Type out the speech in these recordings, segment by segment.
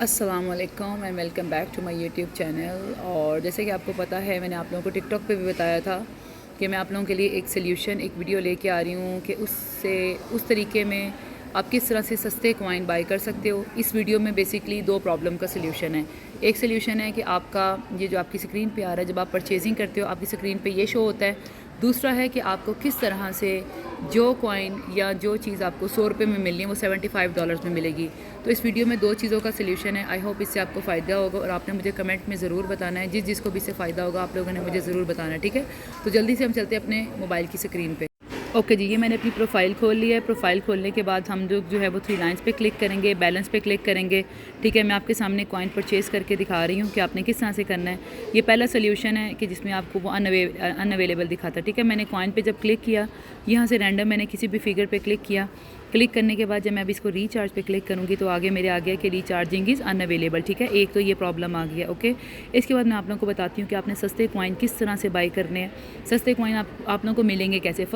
अस्सलामुअलैकुम and welcome back to my YouTube channel. और जैसे कि आपको पता है, मैंने आप लोगों को टिकटॉक पे भी बताया था कि मैं आप लोगों के लिए एक सोल्यूशन, एक वीडियो लेके आ रही हूँ कि उससे उस तरीके में आप किस तरह से सस्ते कॉइन बाई कर सकते हो। इस वीडियो में बेसिकली दो प्रॉब्लम का सोल्यूशन है। एक सोल्यूशन है कि आपका ये जो आपकी स्क्रीन पे आ रहा है, जब आप परचेजिंग करते हो आपकी स्क्रीन पे ये शो होता है। दूसरा है कि आपको किस तरह से जो कॉइन या जो चीज़ आपको 100 रुपये में मिलनी है वो $75 में मिलेगी। तो इस वीडियो में दो चीज़ों का सोल्यूशन है। आई होप इससे आपको फ़ायदा होगा और आपने मुझे कमेंट में ज़रूर बताना है। जिसको भी इससे फ़ायदा होगा आप लोगों ने मुझे ज़रूर बताना है, ठीक है। तो जल्दी से हम चलते हैं अपने मोबाइल की स्क्रीन पे। ओके जी, ये मैंने अपनी प्रोफाइल खोल लिया है। प्रोफाइल खोलने के बाद हम जो है वो 3 लाइन्स पे क्लिक करेंगे, बैलेंस पे क्लिक करेंगे, ठीक है। मैं आपके सामने कॉइन परचेज़ करके दिखा रही हूँ कि आपने किस तरह से करना है। ये पहला सोल्यूशन है कि जिसमें आपको वो अनअवेलेबल दिखाता है, ठीक है। मैंने कॉइन पे जब क्लिक किया, यहाँ से रैंडम मैंने किसी भी फिगर पे क्लिक किया। क्लिक करने के बाद जब मैं अभी इसको रिचार्ज पे क्लिक करूँगी तो आगे मेरे आ गया कि रिचार्जिंग इज़ अनअवेलेबल, ठीक है। एक तो ये प्रॉब्लम आ गया, ओके। इसके बाद मैं आप लोगों को बताती हूँ कि आपने सस्ते कॉइन किस तरह से बाई करने हैं। सस्ते कॉइन आप लोगों को मिलेंगे कैसे।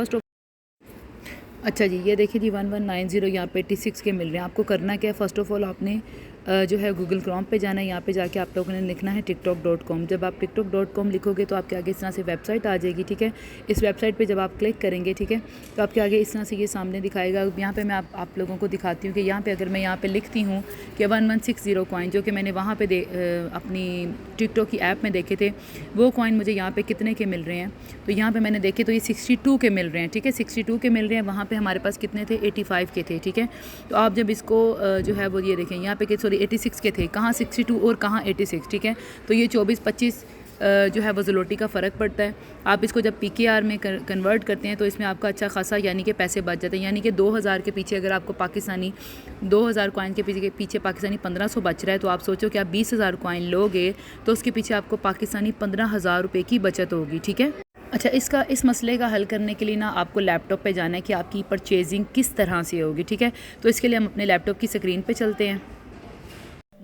अच्छा जी, ये देखिए जी 1190 यहाँ पे 86 के मिल रहे हैं। आपको करना क्या है, फ़र्स्ट ऑफ़ ऑल आपने जो है गूगल क्रोम पे जाना है। यहाँ पे जाके आप लोगों ने लिखना है tiktok.com। जब आप tiktok.com लिखोगे तो आपके आगे इस तरह से वेबसाइट आ जाएगी, ठीक है। इस वेबसाइट पे जब आप क्लिक करेंगे, ठीक है, तो आपके आगे इस तरह से ये सामने दिखाएगा। यहाँ पे मैं आप लोगों को दिखाती हूँ कि यहाँ पे अगर मैं यहाँ पे लिखती हूँ कि 1160 कॉइन, जो कि मैंने वहाँ पे अपनी टिकटॉक की ऐप में देखे थे, वो कॉइन मुझे यहाँ पे कितने के मिल रहे हैं। तो यहाँ पे मैंने देखे तो ये 62 के मिल रहे हैं, ठीक है। 62 के मिल रहे हैं। वहाँ पे हमारे पास कितने थे, 85 के थे, ठीक है। तो आप जब इसको जो है वो ये देखें, यहाँ पे सॉरी 86 के थे, कहाँ 62 और कहाँ 86, ठीक है। तो ये 24-25 जो है वो ज़लोटी का फ़र्क पड़ता है। आप इसको जब PKR में कन्वर्ट करते हैं तो इसमें आपका अच्छा खासा यानी कि पैसे बच जाते हैं। यानी कि 2000 के पीछे अगर आपको पाकिस्तानी 2000 कॉइन के पीछे पाकिस्तानी 1500 बच रहा है, तो आप सोचो कि आप 20,000 कॉइन लोगे तो उसके पीछे आपको पाकिस्तानी 15,000 रुपये की बचत होगी, ठीक है। अच्छा, इस मसले का हल करने के लिए ना आपको लैपटॉप पे जाना है कि आपकी परचेजिंग किस तरह से होगी, ठीक है। तो इसके लिए हम अपने लैपटॉप की स्क्रीन पे चलते हैं।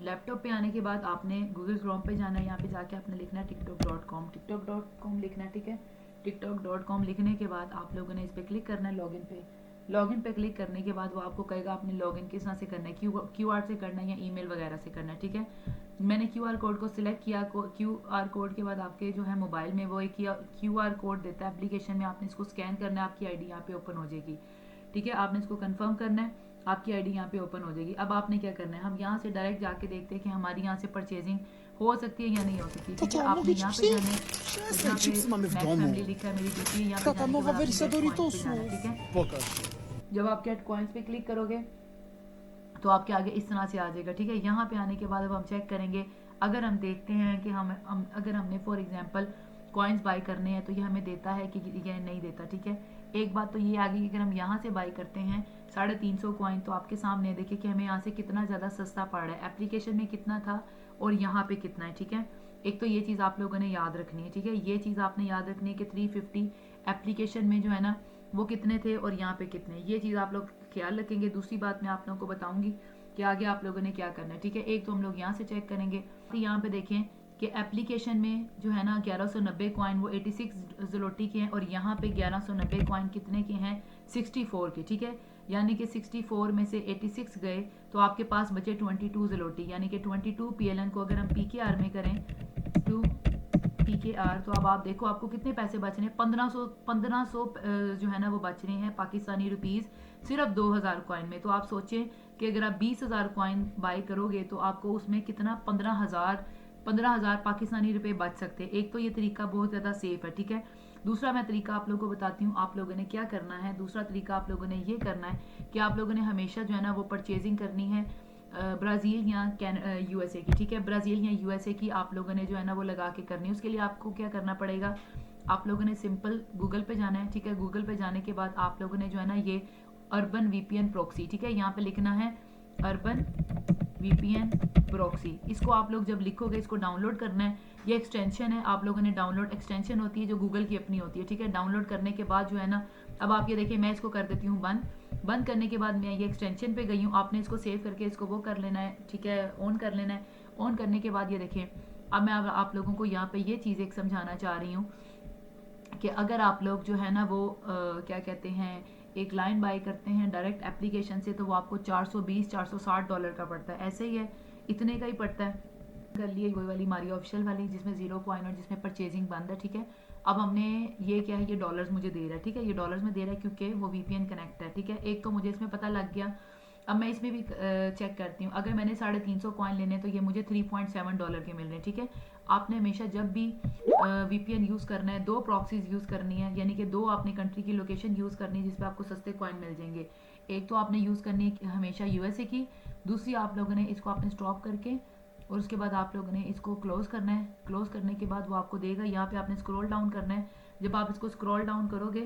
लैपटॉप पे आने के बाद आपने गूगल क्रोम पे जाना है। यहाँ पे जाके आपने लिखना है tiktok.com लिखना है, ठीक है। tiktok.com लिखने के बाद आप लोगों ने इस पर क्लिक करना है, लॉगिन पे क्लिक करने के बाद वो आपको कहेगा आपने लॉगिन किस तरह से करना है, क्यू आर से करना है या ईमेल वगैरह से करना है, ठीक है। मैंने QR कोड को सिलेक्ट किया। QR कोड के बाद आपके जो है मोबाइल में वो एक QR कोड देता है एप्लीकेशन में, आपने इसको स्कैन करना है, आपकी आईडी यहाँ पे ओपन हो जाएगी, ठीक है। आपने इसको कंफर्म करना है, आपकी आईडी यहाँ पे ओपन हो जाएगी। अब आपने क्या करना है, हम यहाँ से डायरेक्ट जाके देखते हैं कि हमारी यहाँ से परचेजिंग हो सकती है या नहीं हो सकती, ठीक है। Tata, आपने mogę ci यहाँ पे जाने, przyjechać? तो Przestań, यहाँ पे chipsy mamy w max domu. Family लिखा है मेरी DP, यहाँ पे Tata, जाने के nowa बाद आपने wersja गेट कॉइन्स पे Doritosów. जाना है, ठीक है। Pokaż. जब आप गेट कॉइन्स पे क्लिक करोगे तो आपके आगे इस तरह से आ जाएगा, ठीक है। यहाँ पे आने के बाद अब हम चेक करेंगे, अगर हम देखते हैं कि हम अगर हमने फॉर एग्जांपल कॉइन्स बाई करने हैं तो ये हमें देता है कि ये नहीं देता, ठीक है। एक बात तो ये आ गई कि अगर हम यहाँ से बाई करते हैं 350 कॉइन, तो आपके सामने देखिए कि हमें यहाँ से कितना ज़्यादा सस्ता पड़ रहा है। एप्लीकेशन में कितना था और यहाँ पे कितना है, ठीक है। एक तो ये चीज़ आप लोगों ने याद रखनी है, ठीक है। ये चीज़ आपने याद रखनी है कि 350 एप्लीकेशन में जो है ना वो कितने थे और यहाँ पे कितने, ये चीज़ आप लोग ख्याल रखेंगे। दूसरी बात मैं आप लोगों को बताऊंगी कि आगे आप लोगों ने क्या करना है, ठीक है। एक तो हम लोग यहाँ से चेक करेंगे, तो यहाँ पे देखें कि एप्लीकेशन में जो है ना 1190 कॉइन वो 86 ज़लोटी के हैं और यहाँ पे 1190 कॉइन कितने के हैं, 64 के, ठीक है। यानी कि 64 में से 86 गए तो आपके पास बचे 22 ज़लोटी, यानी कि 22 PLN को अगर हम PKR में करें, 2 PKR, तो अब आप देखो आपको कितने पैसे बच रहे हैं, 1500 जो है ना वो बच रहे हैं पाकिस्तानी रुपीज़ सिर्फ 2000 कॉइन में। तो आप सोचें कि अगर आप 20,000 कॉइन बाई करोगे तो आपको उसमें कितना 15,000 पाकिस्तानी रुपए बच सकते हैं। एक तो ये तरीका बहुत ज़्यादा सेफ है, ठीक है। दूसरा मैं तरीका आप लोगों को बताती हूँ, आप लोगों ने क्या करना है। दूसरा तरीका आप लोगों ने ये करना है कि आप लोगों ने हमेशा जो है ना वो परचेजिंग करनी है ब्राज़ील या USA की, ठीक है। ब्राज़ील या USA की आप लोगों ने जो है ना वो लगा के करनी है। उसके लिए आपको क्या करना पड़ेगा, आप लोगों ने सिंपल गूगल पे जाना है, ठीक है। गूगल पे जाने के बाद आप लोगों ने जो है ना ये अर्बन VPN प्रॉक्सी, ठीक है, यहाँ पे लिखना है अर्बन VPN प्रॉक्सी। इसको आप लोग जब लिखोगे इसको डाउनलोड करना है। ये एक्सटेंशन है, आप लोगों ने डाउनलोड, एक्सटेंशन होती है जो गूगल की अपनी होती है, ठीक है। डाउनलोड करने के बाद जो है ना, अब आप ये देखिए मैं इसको कर देती हूँ बंद करने के बाद मैं ये एक्सटेंशन पे गई हूँ। आपने इसको सेव करके इसको वो कर लेना है, ठीक है, ऑन कर लेना है। ऑन करने के बाद ये देखें, अब मैं आप लोगों को यहाँ पे ये चीज़ एक समझाना चाह रही हूँ कि अगर आप लोग जो है ना वो क्या कहते हैं एक लाइन बाय करते हैं डायरेक्ट एप्लीकेशन से, तो वो आपको $420-460 का पड़ता है, ऐसे ही है। इतने का ही पड़ता है। कर लिए वही वाली हमारी ऑफिशियल वाली जिसमें 0 कॉइन और जिसमें परचेजिंग बंद है, ठीक है। अब हमने ये क्या है, ये डॉलर्स मुझे दे रहा है, ठीक है, ये डॉलर्स में दे रहा है क्योंकि वो वीपीएन कनेक्ट है, ठीक है। एक तो मुझे इसमें पता लग गया। अब मैं इसमें भी चेक करती हूँ, अगर मैंने 350 कॉइन लेने तो ये मुझे $3.7 के मिल रहे हैं, ठीक है। आपने हमेशा जब भी वीपीएन यूज़ करना है, 2 प्रॉक्सीज यूज़ करनी है, यानी कि 2 अपनी कंट्री की लोकेशन यूज़ करनी है जिसपे आपको सस्ते कॉइन मिल जाएंगे। एक तो आपने यूज़ करनी है हमेशा यूएसए की, दूसरी आप लोगों ने इसको आपने स्टॉप करके और उसके बाद आप लोगों ने इसको क्लोज करना है। क्लोज करने के बाद वो आपको देगा, यहाँ पे आपने स्क्रॉल डाउन करना है। जब आप इसको स्क्रॉल डाउन करोगे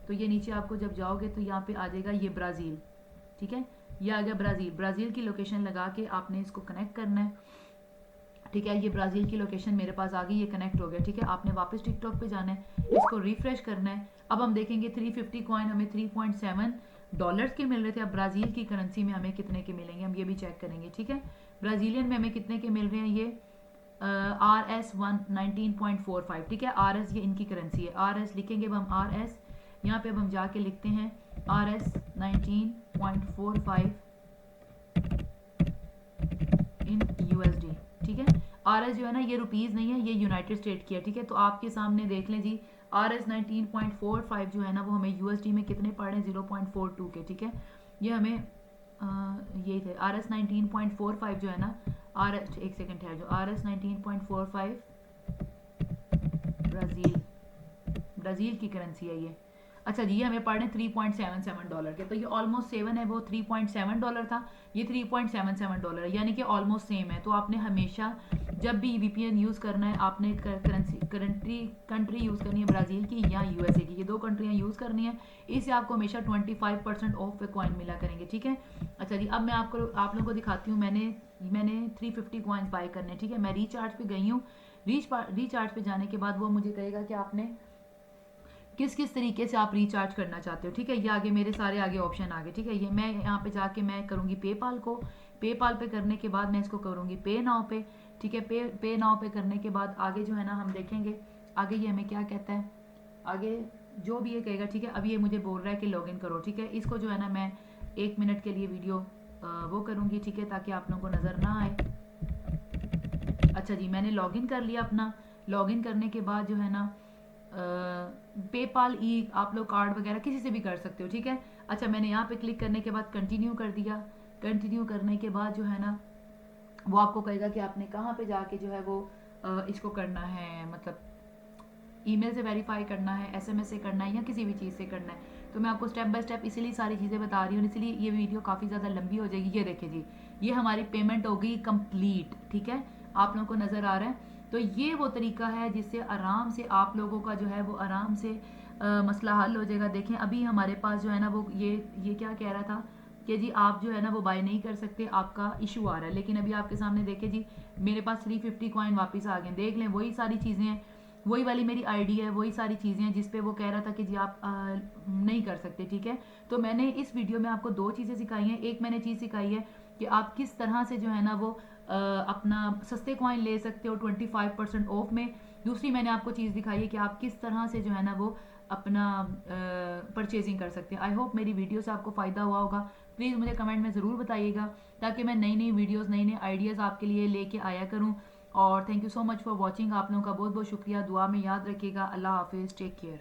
तो ये नीचे आपको जब जाओगे तो यहाँ पे आ जाएगा ये ब्राज़ील, ठीक है, ये आ गया ब्राज़ील। ब्राज़ील की लोकेशन लगा के आपने इसको कनेक्ट करना है, ठीक है। ये ब्राज़ील की लोकेशन मेरे पास आ गई, ये कनेक्ट हो गया, ठीक है। आपने वापस टिकटॉक पे जाना है, इसको रिफ्रेश करना है। अब हम देखेंगे 350 कॉइन हमें $3.7 के मिल रहे थे, अब ब्राज़ील की करेंसी में हमें कितने के मिलेंगे हम ये भी चेक करेंगे, ठीक है। ब्राज़ीलियन में हमें कितने के मिल रहे हैं, ये RS 19.45, ठीक है। RS ये इनकी करेंसी है, RS लिखेंगे अब हम RS, यहाँ पे अब हम जाके लिखते हैं RS 19.45 इन USD, ठीक है। RS जो है ना ये रुपीज़ नहीं है, ये यूनाइटेड स्टेट की है, ठीक है। तो आपके सामने देख लें जी, RS 19.45 जो है ना वो हमें USD में कितने पड़ रहे हैं, 0.42 के, ठीक है। ये हमें यही थे RS 19.45 जो है ना, RS एक सेकंड है, जो RS 19.45 ब्राज़ील की करेंसी है ये। अच्छा जी, ये हमें पड़ रहे हैं $3.77 के, तो ये ऑलमोस्ट 7 है, वो $3.7 था, ये $3.77 है, यानी कि ऑलमोस्ट सेम है। तो आपने हमेशा जब भी वीपीएन यूज़ करना है, आपने कंट्री यूज़ करनी है ब्राज़ील की या यूएसए की, ये 2 कंट्रियाँ यूज़ करनी है। इससे आपको हमेशा 25% ऑफ पे कॉइन मिला करेंगे, ठीक है। अच्छा जी, अब मैं आप लोगों को दिखाती हूँ, मैंने 350 कॉइन्स बाय करने, ठीक है। मैं रिचार्ज पे गई हूँ, रिचार्ज पे जाने के बाद वो मुझे कहेगा कि आपने किस किस तरीके से आप रिचार्ज करना चाहते हो, ठीक है। ये आगे मेरे सारे आगे ऑप्शन आ गए, ठीक है। ये मैं यहाँ पे जाके मैं करूँगी पेपाल पे करने के बाद मैं इसको करूँगी पे नाउ पे, ठीक है। पे नाउ पे करने के बाद आगे जो है ना हम देखेंगे आगे ये हमें क्या कहता है, आगे जो भी ये कहेगा, ठीक है। अभी ये मुझे बोल रहा है कि लॉगिन करो, ठीक है। इसको जो है ना मैं 1 मिनट के लिए वीडियो वो करूँगी, ठीक है, ताकि आप लोगों को नज़र ना आए। अच्छा जी, मैंने लॉगिन कर लिया अपना। लॉगिन करने के बाद जो है ना पेपाल ई आप लोग कार्ड वगैरह किसी से भी कर सकते हो, ठीक है। अच्छा, मैंने यहाँ पे क्लिक करने के बाद कंटिन्यू कर दिया। कंटिन्यू करने के बाद जो है ना वो आपको कहेगा कि आपने कहाँ पे जाके जो है वो इसको करना है, मतलब ईमेल से वेरीफाई करना है, एसएमएस से करना है या किसी भी चीज़ से करना है। तो मैं आपको स्टेप बाय स्टेप इसीलिए सारी चीज़ें बता रही हूँ, इसलिए ये वीडियो काफ़ी ज़्यादा लंबी हो जाएगी। ये देखिए जी, ये हमारी पेमेंट हो गई कंप्लीट, ठीक है, आप लोगों को नज़र आ रहा है। तो ये वो तरीका है जिससे आराम से आप लोगों का जो है वो आराम से मसला हल हो जाएगा। देखें अभी हमारे पास जो है ना वो ये क्या कह रहा था कि जी आप जो है ना वो बाय नहीं कर सकते, आपका इशू आ रहा है। लेकिन अभी आपके सामने देखे जी मेरे पास 350 कॉइन वापस आ गए। देख लें वही सारी चीज़ें हैं, वही वाली मेरी आईडी है, वही सारी चीज़ें हैं जिस पे वो कह रहा था कि जी आप नहीं कर सकते, ठीक है। तो मैंने इस वीडियो में आपको 2 चीज़ें सिखाई हैं। एक मैंने चीज़ सिखाई है कि आप किस तरह से जो है ना वो अपना सस्ते कॉइन ले सकते हो 25% ऑफ में। दूसरी मैंने आपको चीज़ दिखाई है कि आप किस तरह से जो है ना वो अपना परचेजिंग कर सकते हैं। आई होप मेरी वीडियो से आपको फ़ायदा हुआ होगा। प्लीज़ मुझे कमेंट में ज़रूर बताइएगा ताकि मैं नई नई वीडियोज़ नए नए आइडियाज़ आपके लिए लेके आया करूँ। और thank you so much for watching. आप लोगों का बहुत बहुत शुक्रिया। दुआ में याद रखिएगा। अल्लाह हाफिज़, टेक केयर।